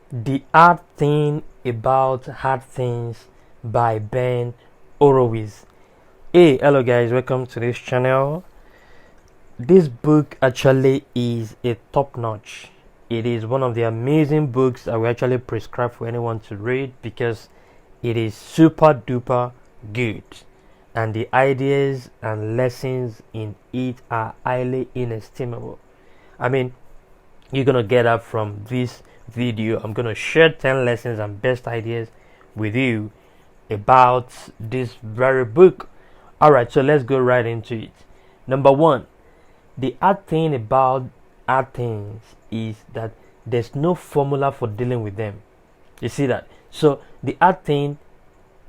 The Hard Thing About Hard Things by Ben Horowitz. Hey, hello guys, welcome to this channel. This book actually is a top notch. It is one of the amazing books I will actually prescribe for anyone to read because it is super duper good, and the ideas and lessons in it are highly inestimable. I mean, you're gonna get up from this video. I'm gonna share 10 lessons and best ideas with you about this very book. Alright, so let's go right into it. Number one, the hard thing about hard things is that there's no formula for dealing with them. You see that? So the hard thing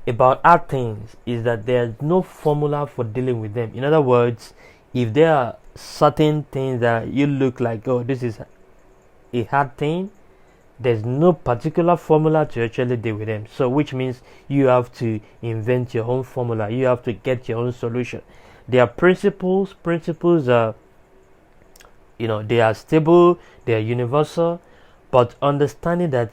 about hard things is that there's no formula for dealing with them. In other words, if there are certain things that you look like, oh, this is a hard thing, there's no particular formula to actually deal with them. So which means you have to invent your own formula. You have to get your own solution. There are principles are, they are stable, they are universal, but understanding that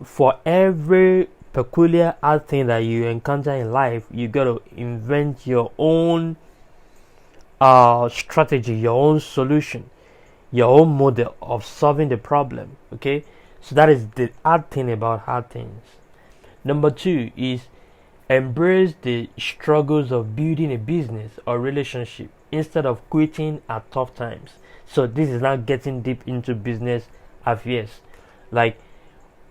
for every peculiar hard thing that you encounter in life, you got to invent your own strategy, your own solution, your own model of solving the problem. Okay, so that is the hard thing about hard things. Number two is embrace the struggles of building a business or relationship instead of quitting at tough times. So this is now getting deep into business affairs. Like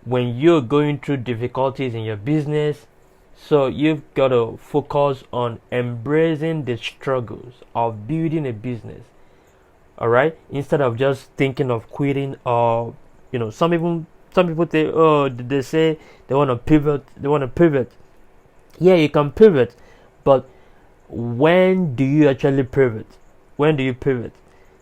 when you're going through difficulties in your business, so you've got to focus on embracing the struggles of building a business. All right, instead of just thinking of quitting, or some people they say they want to pivot. Yeah, you can pivot, but when do you actually pivot? When do you pivot?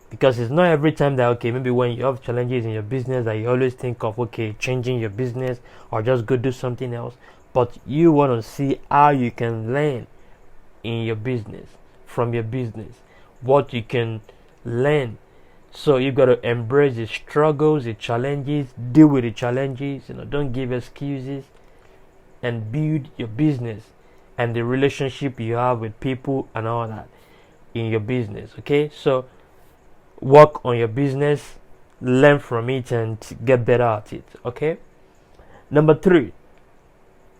Because it's not every time that, okay, maybe when you have challenges in your business that you always think of, okay, changing your business or just go do something else. But you want to see how you can learn in your business, from your business, what you can learn. So you got to embrace the struggles, the challenges, deal with the challenges, don't give excuses, and build your business and the relationship you have with people and all that in your business. Okay, so work on your business, learn from it, and get better at it. Okay. Number three,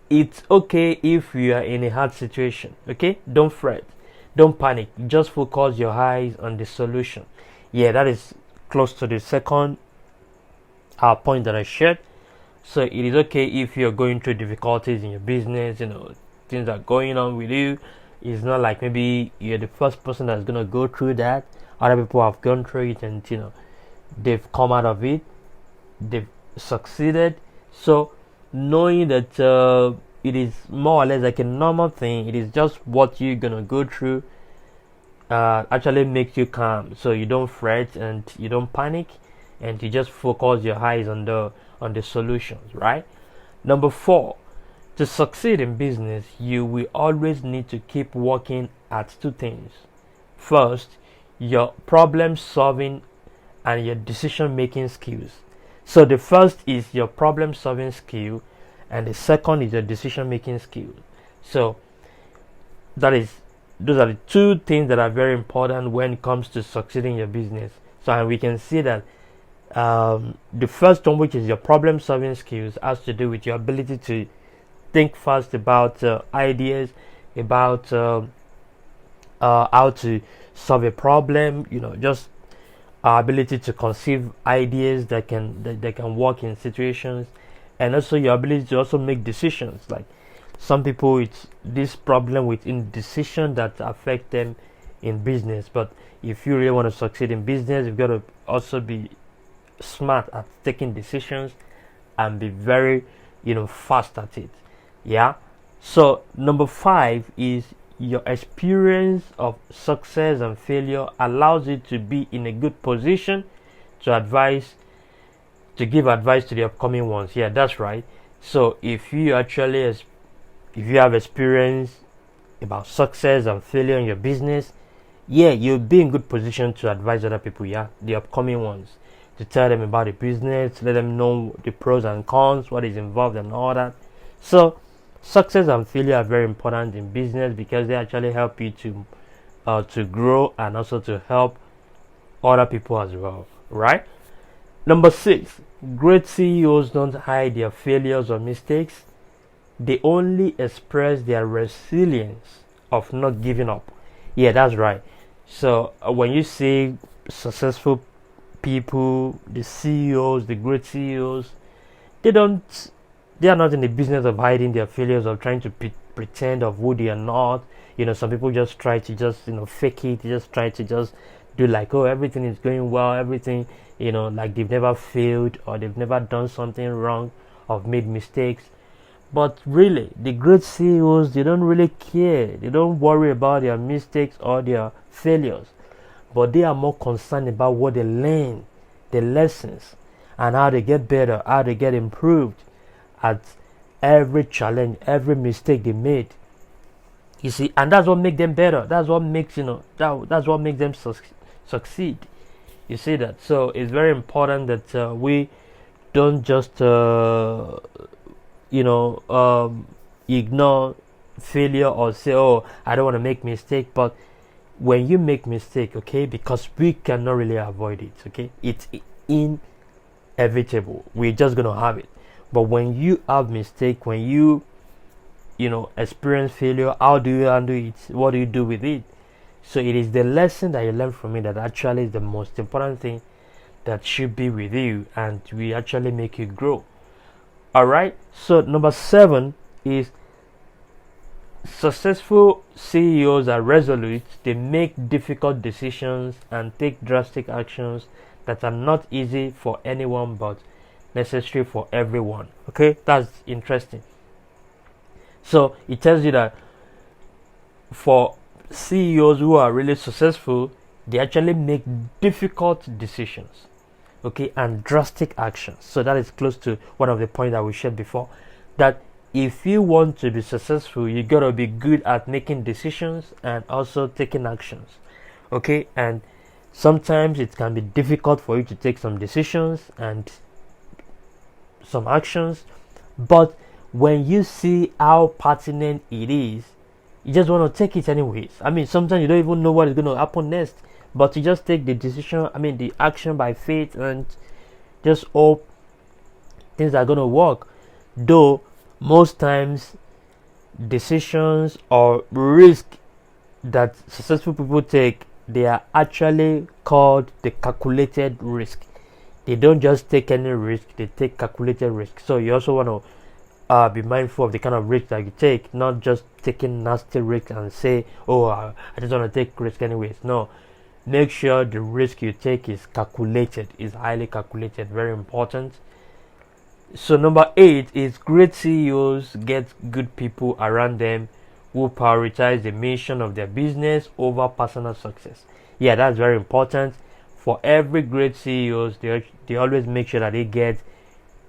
it's okay if you are in a hard situation. Okay, don't fret, don't panic, just focus your eyes on the solution. Yeah, that is close to the second point that I shared. So it is okay if you're going through difficulties in your business, things are going on with you. It's not like maybe you're the first person that's gonna go through that. Other people have gone through it, and they've come out of it, they've succeeded. So knowing that it is more or less like a normal thing, it is just what you're gonna go through, actually makes you calm, so you don't fret and you don't panic, and you just focus your eyes on the solutions, right? Number four, to succeed in business, you will always need to keep working at two things. First, your problem solving and your decision making skills. So the first is your problem solving skill, and the second is your decision making skill. So those are the two things that are very important when it comes to succeeding in your business. So we can see that the first one, which is your problem solving skills, has to do with your ability to think fast about ideas, about how to solve a problem, just our ability to conceive ideas that can work in situations, and also your ability to also make decisions. Like some people, it's this problem with indecision that affect them in business. But if you really want to succeed in business, you've got to also be smart at taking decisions and be very fast at it. Yeah. So number five is your experience of success and failure allows you to be in a good position to give advice to the upcoming ones. Yeah, that's right. So if you have experience about success and failure in your business, yeah, you'll be in good position to advise other people, yeah, the upcoming ones. to tell them about the business, let them know the pros and cons, what is involved and all that. So success and failure are very important in business because they actually help you to grow and also to help other people as well, right? Number 6, great CEOs don't hide their failures or mistakes. They only express their resilience of not giving up. Yeah, that's right. So when you see successful people, the CEOs, the great CEOs, they are not in the business of hiding their failures, of trying to pretend of who they are not. Some people just try to just fake it, just try to just do like, oh, everything is going well, everything, like they've never failed or they've never done something wrong or made mistakes. But really, the great CEOs, they don't really care. They don't worry about their mistakes or their failures, but they are more concerned about what they learn, the lessons, and how they get better, how they get improved at every challenge, every mistake they made. You see, and that's what makes them better. That's what makes that's what makes them succeed. You see that? So it's very important that we don't just ignore failure or say, oh, I don't want to make mistake. But when you make mistake, okay, because we cannot really avoid it, okay, it's inevitable, we're just gonna have it. But when you have mistake, when you experience failure, how do you handle it? What do you do with it? So it is the lesson that you learn from it that actually is the most important thing that should be with you, and we actually make you grow. All right. So number 7 is successful CEOs are resolute. They make difficult decisions and take drastic actions that are not easy for anyone but necessary for everyone. Okay, that's interesting. So it tells you that for CEOs who are really successful, they actually make difficult decisions, okay, and drastic actions. So that is close to one of the points that we shared before, that if you want to be successful, you gotta be good at making decisions and also taking actions, okay. And sometimes it can be difficult for you to take some decisions and some actions, but when you see how pertinent it is, you just want to take it anyways. I mean, sometimes you don't even know what is going to happen next, but you just take the decision, the action by faith, and just hope things are going to work. Though most times decisions or risk that successful people take, they are actually called the calculated risk. They don't just take any risk, they take calculated risk. So you also want to be mindful of the kind of risk that you take, not just taking nasty risk and say, oh, I just want to take risk anyways. No, make sure the risk you take is calculated, is highly calculated. Very important. So number 8 is great CEOs get good people around them who prioritize the mission of their business over personal success. Yeah, that's very important. For every great CEOs, they always make sure that they get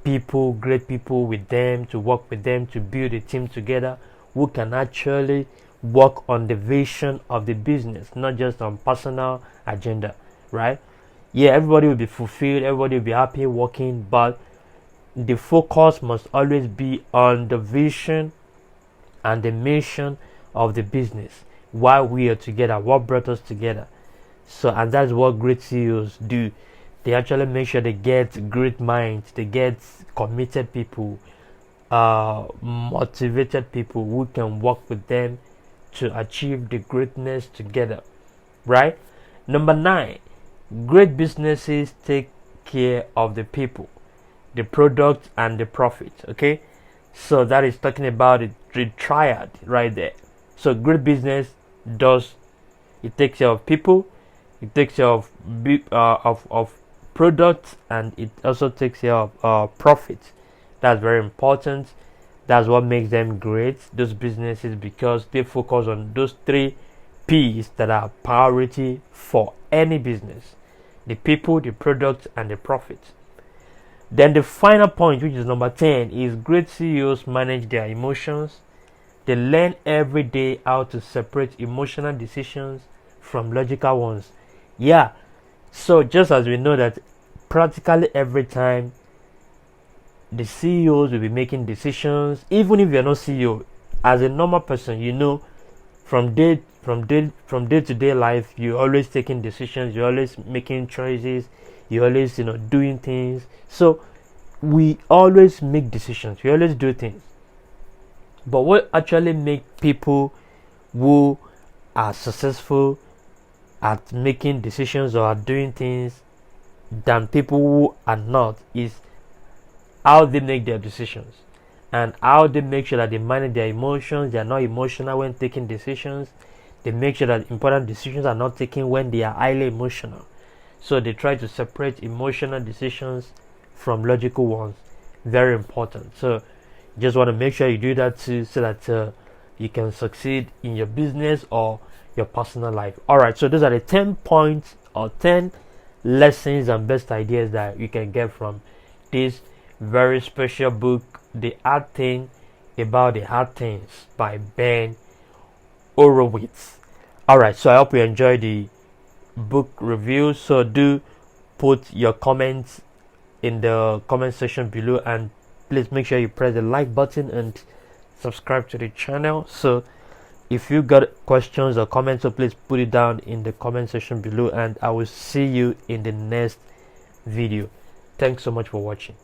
great people with them, to work with them, to build a team together who can actually work on the vision of the business, not just on personal agenda, right? Yeah, everybody will be fulfilled, everybody will be happy working, but the focus must always be on the vision and the mission of the business, why we are together, what brought us together. So, and that's what great CEOs do. They actually make sure they get great minds, they get committed people, motivated people who can work with them to achieve the greatness together, right? Number 9, great businesses take care of the people, the product, and the profit. Okay, so that is talking about the triad right there. So great business takes care of people, it takes care of products, and it also takes care of profits. That's very important. That's what makes them great, those businesses, because they focus on those 3 P's that are priority for any business: the people, the product, and the profit. Then the final point, which is number 10, is great CEOs manage their emotions. They learn every day how to separate emotional decisions from logical ones. Yeah, so just as we know that practically every time the CEOs will be making decisions. Even if you're not CEO, as a normal person, you know, from day to day life, you're always taking decisions, you're always making choices, you're always, you know, doing things. So we always make decisions, we always do things. But what actually make people who are successful at making decisions or at doing things than people who are not is how they make their decisions and how they make sure that they manage their emotions. They are not emotional when taking decisions. They make sure that important decisions are not taken when they are highly emotional. So they try to separate emotional decisions from logical ones. Very important. So you just want to make sure you do that too, so that you can succeed in your business or your personal life. Alright, so those are the 10 points or 10 lessons and best ideas that you can get from this very special book, The Hard Thing About the Hard Things by Ben Horowitz. Alright, so I hope you enjoyed the book review. So do put your comments in the comment section below, and please make sure you press the like button and subscribe to the channel. So if you got questions or comments, so please put it down in the comment section below, and I will see you in the next video. Thanks so much for watching.